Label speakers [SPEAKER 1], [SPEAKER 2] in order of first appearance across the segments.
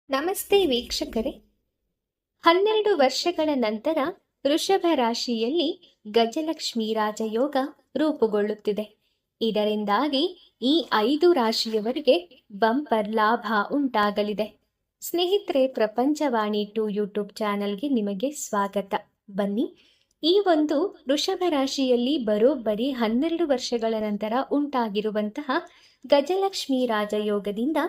[SPEAKER 1] ನಮಸ್ತೆ ವೀಕ್ಷಕರೇ. 12 ವರ್ಷಗಳ ನಂತರ ವೃಷಭ ರಾಶಿಯಲ್ಲಿ ಗಜಲಕ್ಷ್ಮಿ ರಾಜಯೋಗ ರೂಪುಗೊಳ್ಳುತ್ತಿದೆ. ಇದರಿಂದಾಗಿ ಈ 5 ರಾಶಿಯವರಿಗೆ ಬಂಪರ್ ಲಾಭ ಉಂಟಾಗಲಿದೆ. ಸ್ನೇಹಿತರೆ, ಪ್ರಪಂಚವಾಣಿ 2 ಯೂಟ್ಯೂಬ್ ಚಾನಲ್ಗೆ ನಿಮಗೆ ಸ್ವಾಗತ. ಬನ್ನಿ, ಈ ಒಂದು ವೃಷಭ ರಾಶಿಯಲ್ಲಿ ಬರೋಬ್ಬರಿ 12 ವರ್ಷಗಳ ನಂತರ ಉಂಟಾಗಿರುವಂತಹ ಗಜಲಕ್ಷ್ಮಿ ರಾಜಯೋಗದಿಂದ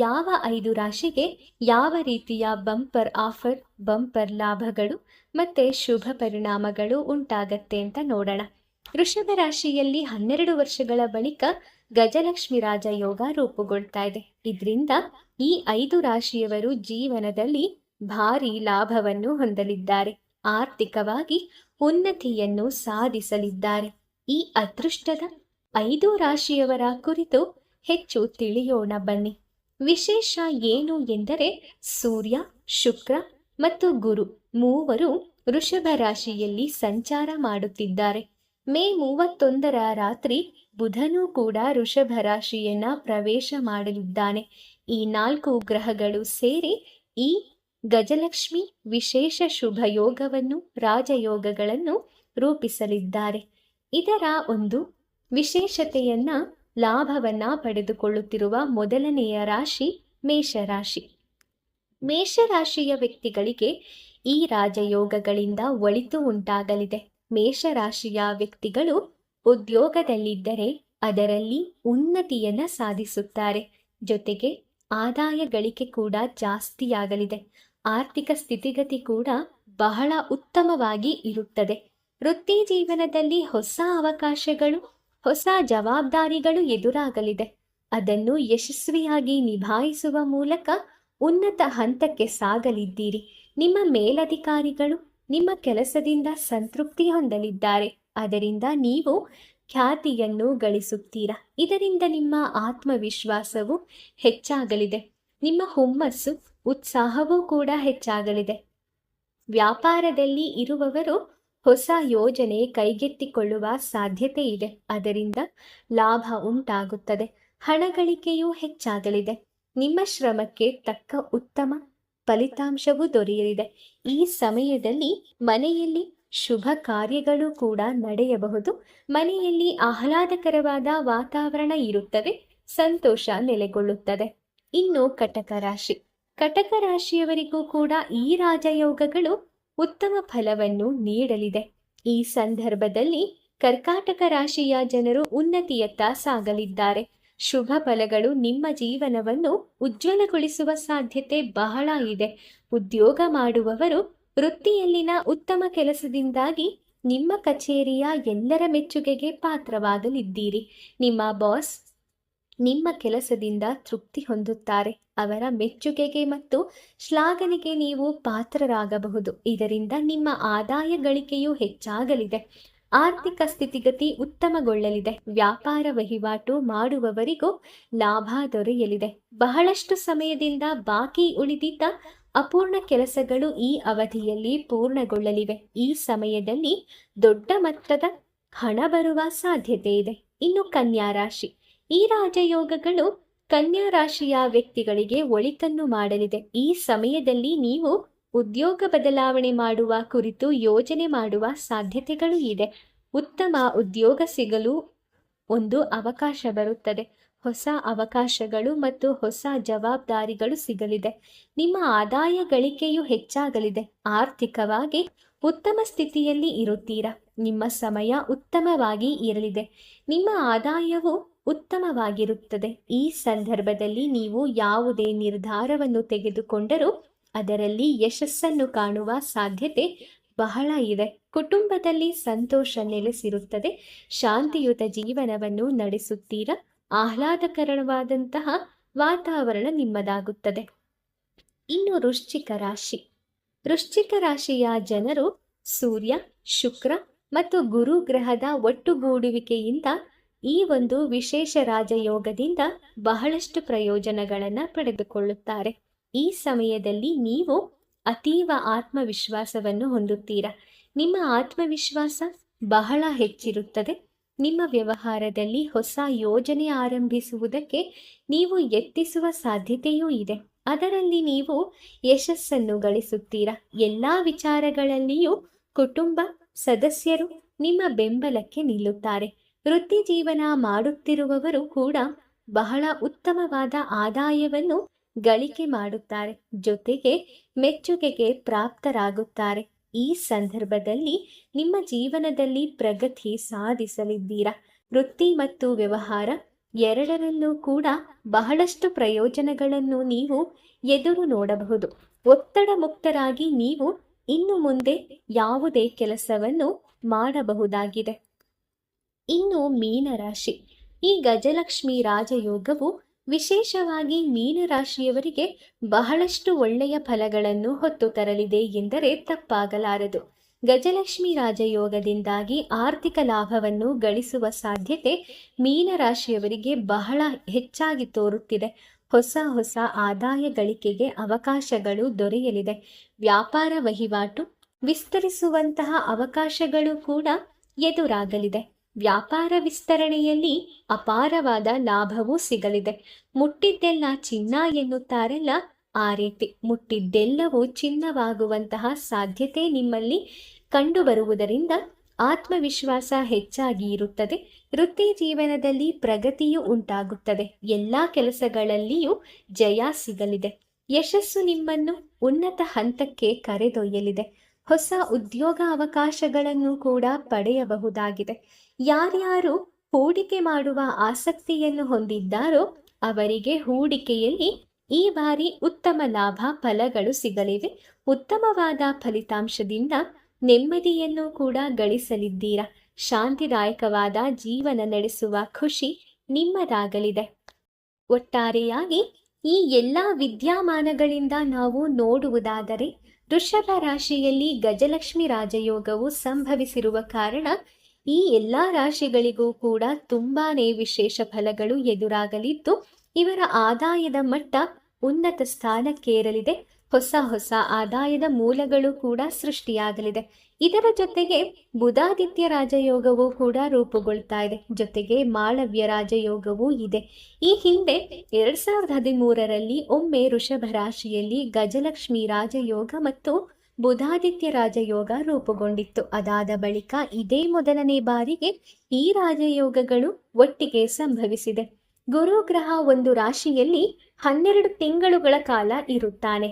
[SPEAKER 1] ಯಾವ 5 ರಾಶಿಗೆ ಯಾವ ರೀತಿಯ ಬಂಪರ್ ಆಫರ್, ಬಂಪರ್ ಲಾಭಗಳು ಮತ್ತೆ ಶುಭ ಪರಿಣಾಮಗಳು ಉಂಟಾಗತ್ತೆ ಅಂತ ನೋಡೋಣ. ವೃಷಭ ರಾಶಿಯಲ್ಲಿ 12 ವರ್ಷಗಳ ಬಳಿಕ ಗಜಲಕ್ಷ್ಮಿ ರಾಜಯೋಗ ರೂಪುಗೊಳ್ತಾ ಇದೆ. ಇದರಿಂದ ಈ 5 ರಾಶಿಯವರು ಜೀವನದಲ್ಲಿ ಭಾರಿ ಲಾಭವನ್ನು ಹೊಂದಲಿದ್ದಾರೆ. ಆರ್ಥಿಕವಾಗಿ ಉನ್ನತಿಯನ್ನು ಸಾಧಿಸಲಿದ್ದಾರೆ. ಈ ಅದೃಷ್ಟದ 5 ರಾಶಿಯವರ ಕುರಿತು ಹೆಚ್ಚು ತಿಳಿಯೋಣ ಬನ್ನಿ. ವಿಶೇಷ ಏನು ಎಂದರೆ ಸೂರ್ಯ, ಶುಕ್ರ ಮತ್ತು ಗುರು ಮೂವರು ವೃಷಭ ರಾಶಿಯಲ್ಲಿ ಸಂಚಾರ ಮಾಡುತ್ತಿದ್ದಾರೆ. ಮೇ 31ರ ರಾತ್ರಿ ಬುಧನೂ ಕೂಡ ವೃಷಭ ರಾಶಿಯನ್ನ ಪ್ರವೇಶ ಮಾಡಲಿದ್ದಾನೆ. ಈ 4 ಗ್ರಹಗಳು ಸೇರಿ ಈ ಗಜಲಕ್ಷ್ಮಿ ವಿಶೇಷ ಶುಭ ಯೋಗವನ್ನು, ರಾಜಯೋಗಗಳನ್ನು ರೂಪಿಸಲಿದ್ದಾರೆ. ಇದರ ಒಂದು ವಿಶೇಷತೆಯನ್ನ, ಲಾಭವನ್ನ ಪಡೆದುಕೊಳ್ಳುತ್ತಿರುವ ಮೊದಲನೆಯ ರಾಶಿ ಮೇಷರಾಶಿ. ಮೇಷರಾಶಿಯ ವ್ಯಕ್ತಿಗಳಿಗೆ ಈ ರಾಜಯೋಗಗಳಿಂದ ಒಳಿತು ಉಂಟಾಗಲಿದೆ. ಮೇಷರಾಶಿಯ ವ್ಯಕ್ತಿಗಳು ಉದ್ಯೋಗದಲ್ಲಿದ್ದರೆ ಅದರಲ್ಲಿ ಉನ್ನತಿಯನ್ನ ಸಾಧಿಸುತ್ತಾರೆ. ಜೊತೆಗೆ ಆದಾಯ ಗಳಿಕೆ ಕೂಡ ಜಾಸ್ತಿಯಾಗಲಿದೆ. ಆರ್ಥಿಕ ಸ್ಥಿತಿಗತಿ ಕೂಡ ಬಹಳ ಉತ್ತಮವಾಗಿ ಇರುತ್ತದೆ. ವೃತ್ತಿ ಜೀವನದಲ್ಲಿ ಹೊಸ ಅವಕಾಶಗಳು, ಹೊಸ ಜವಾಬ್ದಾರಿಗಳು ಎದುರಾಗಲಿದೆ. ಅದನ್ನು ಯಶಸ್ವಿಯಾಗಿ ನಿಭಾಯಿಸುವ ಮೂಲಕ ಉನ್ನತ ಹಂತಕ್ಕೆ ಸಾಗಲಿದ್ದೀರಿ. ನಿಮ್ಮ ಮೇಲಧಿಕಾರಿಗಳು ನಿಮ್ಮ ಕೆಲಸದಿಂದ ಸಂತೃಪ್ತಿ ಹೊಂದಲಿದ್ದಾರೆ. ಅದರಿಂದ ನೀವು ಖ್ಯಾತಿಯನ್ನು ಗಳಿಸುತ್ತೀರಾ. ಇದರಿಂದ ನಿಮ್ಮ ಆತ್ಮವಿಶ್ವಾಸವು ಹೆಚ್ಚಾಗಲಿದೆ. ನಿಮ್ಮ ಹುಮ್ಮಸ್ಸು, ಉತ್ಸಾಹವೂ ಕೂಡ ಹೆಚ್ಚಾಗಲಿದೆ. ವ್ಯಾಪಾರದಲ್ಲಿ ಇರುವವರು ಹೊಸ ಯೋಜನೆ ಕೈಗೆತ್ತಿಕೊಳ್ಳುವ ಸಾಧ್ಯತೆ ಇದೆ. ಅದರಿಂದ ಲಾಭ ಉಂಟಾಗುತ್ತದೆ. ಹಣ ಗಳಿಕೆಯೂ ಹೆಚ್ಚಾಗಲಿದೆ. ನಿಮ್ಮ ಶ್ರಮಕ್ಕೆ ತಕ್ಕ ಉತ್ತಮ ಫಲಿತಾಂಶವೂ ದೊರೆಯಲಿದೆ. ಈ ಸಮಯದಲ್ಲಿ ಮನೆಯಲ್ಲಿ ಶುಭ ಕಾರ್ಯಗಳು ಕೂಡ ನಡೆಯಬಹುದು. ಮನೆಯಲ್ಲಿ ಆಹ್ಲಾದಕರವಾದ ವಾತಾವರಣ ಇರುತ್ತದೆ. ಸಂತೋಷ ನೆಲೆಗೊಳ್ಳುತ್ತದೆ. ಇನ್ನು ಕಟಕ ರಾಶಿ. ಕಟಕ ರಾಶಿಯವರಿಗೂ ಕೂಡ ಈ ರಾಜಯೋಗಗಳು ಉತ್ತಮ ಫಲವನ್ನು ನೀಡಲಿದೆ. ಈ ಸಂದರ್ಭದಲ್ಲಿ ಕರ್ಕಾಟಕ ರಾಶಿಯ ಜನರು ಉನ್ನತಿಯತ್ತ ಸಾಗಲಿದ್ದಾರೆ. ಶುಭ ಫಲಗಳು ನಿಮ್ಮ ಜೀವನವನ್ನು ಉಜ್ವಲಗೊಳಿಸುವ ಸಾಧ್ಯತೆ ಬಹಳ ಇದೆ. ಉದ್ಯೋಗ ಮಾಡುವವರು ವೃತ್ತಿಯಲ್ಲಿನ ಉತ್ತಮ ಕೆಲಸದಿಂದಾಗಿ ನಿಮ್ಮ ಕಚೇರಿಯ ಎಲ್ಲರ ಮೆಚ್ಚುಗೆಗೆ ಪಾತ್ರವಾಗಲಿದ್ದೀರಿ. ನಿಮ್ಮ ಬಾಸ್ ನಿಮ್ಮ ಕೆಲಸದಿಂದ ತೃಪ್ತಿ ಹೊಂದುತ್ತಾರೆ. ಅವರ ಮೆಚ್ಚುಗೆಗೆ ಮತ್ತು ಶ್ಲಾಘನೆಗೆ ನೀವು ಪಾತ್ರರಾಗಬಹುದು. ಇದರಿಂದ ನಿಮ್ಮ ಆದಾಯ ಗಳಿಕೆಯೂ ಹೆಚ್ಚಾಗಲಿದೆ. ಆರ್ಥಿಕ ಸ್ಥಿತಿಗತಿ ಉತ್ತಮಗೊಳ್ಳಲಿದೆ. ವ್ಯಾಪಾರ ವಹಿವಾಟು ಮಾಡುವವರಿಗೂ ಲಾಭ ದೊರೆಯಲಿದೆ. ಬಹಳಷ್ಟು ಸಮಯದಿಂದ ಬಾಕಿ ಉಳಿದಿದ್ದ ಅಪೂರ್ಣ ಕೆಲಸಗಳು ಈ ಅವಧಿಯಲ್ಲಿ ಪೂರ್ಣಗೊಳ್ಳಲಿವೆ. ಈ ಸಮಯದಲ್ಲಿ ದೊಡ್ಡ ಮೊತ್ತದ ಹಣ ಬರುವ ಸಾಧ್ಯತೆ ಇದೆ. ಇನ್ನು ಕನ್ಯಾ ರಾಶಿ. ಈ ರಾಜಯೋಗಗಳು ಕನ್ಯಾ ರಾಶಿಯ ವ್ಯಕ್ತಿಗಳಿಗೆ ಒಳಿತನ್ನು ಮಾಡಲಿದೆ. ಈ ಸಮಯದಲ್ಲಿ ನೀವು ಉದ್ಯೋಗ ಬದಲಾವಣೆ ಮಾಡುವ ಕುರಿತು ಯೋಜನೆ ಮಾಡುವ ಸಾಧ್ಯತೆಗಳು ಇದೆ. ಉತ್ತಮ ಉದ್ಯೋಗ ಸಿಗಲು ಒಂದು ಅವಕಾಶ ಬರುತ್ತದೆ. ಹೊಸ ಅವಕಾಶಗಳು ಮತ್ತು ಹೊಸ ಜವಾಬ್ದಾರಿಗಳು ಸಿಗಲಿದೆ. ನಿಮ್ಮ ಆದಾಯ ಗಳಿಕೆಯು ಹೆಚ್ಚಾಗಲಿದೆ. ಆರ್ಥಿಕವಾಗಿ ಉತ್ತಮ ಸ್ಥಿತಿಯಲ್ಲಿ ಇರುತ್ತೀರಾ. ನಿಮ್ಮ ಸಮಯ ಉತ್ತಮವಾಗಿ ಇರಲಿದೆ. ನಿಮ್ಮ ಆದಾಯವು ಉತ್ತಮವಾಗಿರುತ್ತದೆ. ಈ ಸಂದರ್ಭದಲ್ಲಿ ನೀವು ಯಾವುದೇ ನಿರ್ಧಾರವನ್ನು ತೆಗೆದುಕೊಂಡರೂ ಅದರಲ್ಲಿ ಯಶಸ್ಸನ್ನು ಕಾಣುವ ಸಾಧ್ಯತೆ ಬಹಳ ಇದೆ. ಕುಟುಂಬದಲ್ಲಿ ಸಂತೋಷ ನೆಲೆಸಿರುತ್ತದೆ. ಶಾಂತಿಯುತ ಜೀವನವನ್ನು ನಡೆಸುತ್ತೀರಾ. ಆಹ್ಲಾದಕರವಾದಂತಹ ವಾತಾವರಣ ನಿಮ್ಮದಾಗುತ್ತದೆ. ಇನ್ನು ವೃಶ್ಚಿಕ ರಾಶಿ. ವೃಶ್ಚಿಕ ರಾಶಿಯ ಜನರು ಸೂರ್ಯ, ಶುಕ್ರ ಮತ್ತು ಗುರು ಗ್ರಹದ ಒಟ್ಟುಗೂಡುವಿಕೆಯಿಂದ ಈ ಒಂದು ವಿಶೇಷ ರಾಜಯೋಗದಿಂದ ಬಹಳಷ್ಟು ಪ್ರಯೋಜನಗಳನ್ನು ಪಡೆದುಕೊಳ್ಳುತ್ತಾರೆ. ಈ ಸಮಯದಲ್ಲಿ ನೀವು ಅತೀವ ಆತ್ಮವಿಶ್ವಾಸವನ್ನು ಹೊಂದುತ್ತೀರಾ. ನಿಮ್ಮ ಆತ್ಮವಿಶ್ವಾಸ ಬಹಳ ಹೆಚ್ಚಿರುತ್ತದೆ. ನಿಮ್ಮ ವ್ಯವಹಾರದಲ್ಲಿ ಹೊಸ ಯೋಜನೆ ಆರಂಭಿಸುವುದಕ್ಕೆ ನೀವು ಯತ್ನಿಸುವ ಸಾಧ್ಯತೆಯೂ ಇದೆ. ಅದರಲ್ಲಿ ನೀವು ಯಶಸ್ಸನ್ನು ಗಳಿಸುತ್ತೀರಾ. ಎಲ್ಲ ವಿಚಾರಗಳಲ್ಲಿಯೂ ಕುಟುಂಬ ಸದಸ್ಯರು ನಿಮ್ಮ ಬೆಂಬಲಕ್ಕೆ ನಿಲ್ಲುತ್ತಾರೆ. ವೃತ್ತಿ ಜೀವನ ಮಾಡುತ್ತಿರುವವರು ಕೂಡ ಬಹಳ ಉತ್ತಮವಾದ ಆದಾಯವನ್ನು ಗಳಿಕೆ ಮಾಡುತ್ತಾರೆ. ಜೊತೆಗೆ ಮೆಚ್ಚುಗೆಗೆ ಪ್ರಾಪ್ತರಾಗುತ್ತಾರೆ. ಈ ಸಂದರ್ಭದಲ್ಲಿ ನಿಮ್ಮ ಜೀವನದಲ್ಲಿ ಪ್ರಗತಿ ಸಾಧಿಸಲಿದ್ದೀರಾ. ವೃತ್ತಿ ಮತ್ತು ವ್ಯವಹಾರ ಎರಡರಲ್ಲೂ ಕೂಡ ಬಹಳಷ್ಟು ಪ್ರಯೋಜನಗಳನ್ನು ನೀವು ಎದುರು ನೋಡಬಹುದು. ಒತ್ತಡ ಮುಕ್ತರಾಗಿ ನೀವು ಇನ್ನು ಮುಂದೆ ಯಾವುದೇ ಕೆಲಸವನ್ನು ಮಾಡಬಹುದಾಗಿದೆ. ಇನ್ನು ಮೀನರಾಶಿ. ಈ ಗಜಲಕ್ಷ್ಮಿ ರಾಜಯೋಗವು ವಿಶೇಷವಾಗಿ ಮೀನರಾಶಿಯವರಿಗೆ ಬಹಳಷ್ಟು ಒಳ್ಳೆಯ ಫಲಗಳನ್ನು ಹೊತ್ತು ತರಲಿದೆ ಎಂದರೆ ತಪ್ಪಾಗಲಾರದು. ಗಜಲಕ್ಷ್ಮಿ ರಾಜಯೋಗದಿಂದಾಗಿ ಆರ್ಥಿಕ ಲಾಭವನ್ನು ಗಳಿಸುವ ಸಾಧ್ಯತೆ ಮೀನರಾಶಿಯವರಿಗೆ ಬಹಳ ಹೆಚ್ಚಾಗಿ ತೋರುತ್ತಿದೆ. ಹೊಸ ಹೊಸ ಆದಾಯ ಗಳಿಕೆಗೆ ಅವಕಾಶಗಳು ದೊರೆಯಲಿದೆ. ವ್ಯಾಪಾರ ವಹಿವಾಟು ವಿಸ್ತರಿಸುವಂತಹ ಅವಕಾಶಗಳು ಕೂಡ ಎದುರಾಗಲಿದೆ. ವ್ಯಾಪಾರ ವಿಸ್ತರಣೆಯಲ್ಲಿ ಅಪಾರವಾದ ಲಾಭವೂ ಸಿಗಲಿದೆ. ಮುಟ್ಟಿದ್ದೆಲ್ಲ ಚಿನ್ನ ಎನ್ನುತ್ತಾರಲ್ಲ, ಆ ರೀತಿ ಮುಟ್ಟಿದ್ದೆಲ್ಲವೂ ಚಿನ್ನವಾಗುವಂತಹ ಸಾಧ್ಯತೆ ನಿಮ್ಮಲ್ಲಿ ಕಂಡುಬರುವುದರಿಂದ ಆತ್ಮವಿಶ್ವಾಸ ಹೆಚ್ಚಾಗಿ ಇರುತ್ತದೆ. ವೃತ್ತಿ ಜೀವನದಲ್ಲಿ ಪ್ರಗತಿಯೂ ಉಂಟಾಗುತ್ತದೆ. ಎಲ್ಲ ಕೆಲಸಗಳಲ್ಲಿಯೂ ಜಯ ಸಿಗಲಿದೆ. ಯಶಸ್ಸು ನಿಮ್ಮನ್ನು ಉನ್ನತ ಹಂತಕ್ಕೆ ಕರೆದೊಯ್ಯಲಿದೆ. ಹೊಸ ಉದ್ಯೋಗ ಅವಕಾಶಗಳನ್ನು ಕೂಡ ಪಡೆಯಬಹುದಾಗಿದೆ. ಯಾರ್ಯಾರು ಹೂಡಿಕೆ ಮಾಡುವ ಆಸಕ್ತಿಯನ್ನು ಹೊಂದಿದ್ದಾರೋ ಅವರಿಗೆ ಹೂಡಿಕೆಯಲ್ಲಿ ಈ ಬಾರಿ ಉತ್ತಮ ಲಾಭ ಫಲಗಳು ಸಿಗಲಿವೆ. ಉತ್ತಮವಾದ ಫಲಿತಾಂಶದಿಂದ ನೆಮ್ಮದಿಯನ್ನು ಕೂಡ ಗಳಿಸಲಿದ್ದೀರಾ. ಶಾಂತಿದಾಯಕವಾದ ಜೀವನ ನಡೆಸುವ ಖುಷಿ ನಿಮ್ಮದಾಗಲಿದೆ. ಒಟ್ಟಾರೆಯಾಗಿ ಈ ಎಲ್ಲ ವಿದ್ಯಮಾನಗಳಿಂದ ನಾವು ನೋಡುವುದಾದರೆ ವೃಷಭ ರಾಶಿಯಲ್ಲಿ ಗಜಲಕ್ಷ್ಮಿ ರಾಜಯೋಗವು ಸಂಭವಿಸಿರುವ ಕಾರಣ ಈ ಎಲ್ಲ ರಾಶಿಗಳಿಗೂ ಕೂಡ ತುಂಬಾನೇ ವಿಶೇಷ ಫಲಗಳು ಎದುರಾಗಲಿದ್ದು ಇವರ ಆದಾಯದ ಮಟ್ಟ ಉನ್ನತ ಸ್ಥಾನಕ್ಕೇರಲಿದೆ. ಹೊಸ ಹೊಸ ಆದಾಯದ ಮೂಲಗಳು ಕೂಡ ಸೃಷ್ಟಿಯಾಗಲಿದೆ. ಇದರ ಜೊತೆಗೆ ಬುಧಾದಿತ್ಯ ರಾಜಯೋಗವೂ ಕೂಡ ರೂಪುಗೊಳ್ತಾ ಇದೆ. ಜೊತೆಗೆ ಮಾಳವ್ಯ ರಾಜಯೋಗವೂ ಇದೆ. ಈ ಹಿಂದೆ 2013ರಲ್ಲಿ ಒಮ್ಮೆ ವೃಷಭ ರಾಶಿಯಲ್ಲಿ ಗಜಲಕ್ಷ್ಮಿ ರಾಜಯೋಗ ಮತ್ತು ಬುಧಾದಿತ್ಯ ರಾಜಯೋಗ ರೂಪುಗೊಂಡಿತ್ತು. ಅದಾದ ಬಳಿಕ ಇದೇ ಮೊದಲನೇ ಬಾರಿಗೆ ಈ ರಾಜಯೋಗಗಳು ಒಟ್ಟಿಗೆ ಸಂಭವಿಸಿದೆ. ಗುರುಗ್ರಹ ಒಂದು ರಾಶಿಯಲ್ಲಿ 12 ತಿಂಗಳುಗಳ ಕಾಲ ಇರುತ್ತಾನೆ.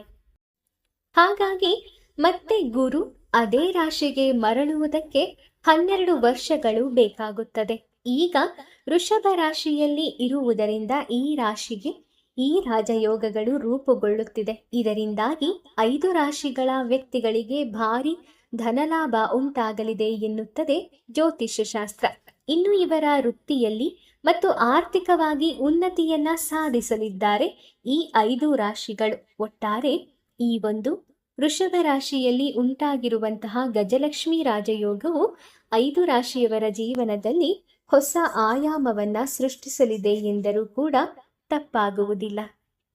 [SPEAKER 1] ಹಾಗಾಗಿ ಮತ್ತೆ ಗುರು ಅದೇ ರಾಶಿಗೆ ಮರಳುವುದಕ್ಕೆ 12 ವರ್ಷಗಳು ಬೇಕಾಗುತ್ತದೆ. ಈಗ ವೃಷಭ ರಾಶಿಯಲ್ಲಿ ಇರುವುದರಿಂದ ಈ ರಾಶಿಗೆ ಈ ರಾಜಯೋಗಗಳು ರೂಪುಗೊಳ್ಳುತ್ತಿದೆ. ಇದರಿಂದಾಗಿ 5 ರಾಶಿಗಳ ವ್ಯಕ್ತಿಗಳಿಗೆ ಭಾರಿ ಧನಲಾಭ ಉಂಟಾಗಲಿದೆ ಎನ್ನುತ್ತದೆ ಜ್ಯೋತಿಷ್ಯ ಶಾಸ್ತ್ರ. ಇನ್ನು ಇವರ ವೃತ್ತಿಯಲ್ಲಿ ಮತ್ತು ಆರ್ಥಿಕವಾಗಿ ಉನ್ನತಿಯನ್ನ ಸಾಧಿಸಲಿದ್ದಾರೆ ಈ 5 ರಾಶಿಗಳು. ಒಟ್ಟಾರೆ ಈ ಒಂದು ವೃಷಭ ರಾಶಿಯಲ್ಲಿ ಉಂಟಾಗಿರುವಂತಹ ಗಜಲಕ್ಷ್ಮಿ ರಾಜಯೋಗವು 5 ರಾಶಿಯವರ ಜೀವನದಲ್ಲಿ ಹೊಸ ಆಯಾಮವನ್ನ ಸೃಷ್ಟಿಸಲಿದೆ ಎಂದರೂ ಕೂಡ ತಪ್ಪಾಗುವುದಿಲ್ಲ.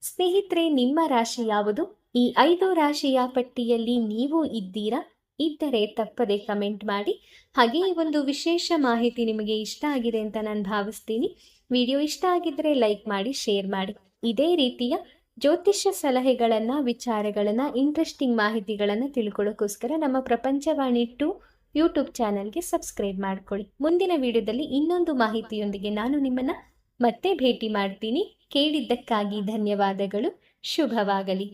[SPEAKER 1] ಸ್ನೇಹಿತರೆ, ನಿಮ್ಮ ರಾಶಿ ಯಾವುದು? ಈ 5 ರಾಶಿಯ ಪಟ್ಟಿಯಲ್ಲಿ ನೀವು ಇದ್ದೀರಾ? ಇದ್ದರೆ ತಪ್ಪದೆ ಕಮೆಂಟ್ ಮಾಡಿ. ಹಾಗೆ ಈ ಒಂದು ವಿಶೇಷ ಮಾಹಿತಿ ನಿಮಗೆ ಇಷ್ಟ ಆಗಿದೆ ಅಂತ ನಾನು ಭಾವಿಸ್ತೀನಿ. ವಿಡಿಯೋ ಇಷ್ಟ ಆಗಿದ್ರೆ ಲೈಕ್ ಮಾಡಿ, ಶೇರ್ ಮಾಡಿ. ಇದೇ ರೀತಿಯ ಜ್ಯೋತಿಷ್ಯ ಸಲಹೆಗಳನ್ನು, ವಿಚಾರಗಳನ್ನು, ಇಂಟ್ರೆಸ್ಟಿಂಗ್ ಮಾಹಿತಿಗಳನ್ನು ತಿಳ್ಕೊಳ್ಳೋಕ್ಕೋಸ್ಕರ ನಮ್ಮ ಪ್ರಪಂಚವಾಣಿ 2 ಯೂಟ್ಯೂಬ್ ಚಾನಲ್ಗೆ ಸಬ್ಸ್ಕ್ರೈಬ್ ಮಾಡ್ಕೊಳ್ಳಿ. ಮುಂದಿನ ವಿಡಿಯೋದಲ್ಲಿ ಇನ್ನೊಂದು ಮಾಹಿತಿಯೊಂದಿಗೆ ನಾನು ನಿಮ್ಮನ್ನು ಮತ್ತೆ ಭೇಟಿ ಮಾಡ್ತೀನಿ. ಕೇಳಿದ್ದಕ್ಕಾಗಿ ಧನ್ಯವಾದಗಳು. ಶುಭವಾಗಲಿ.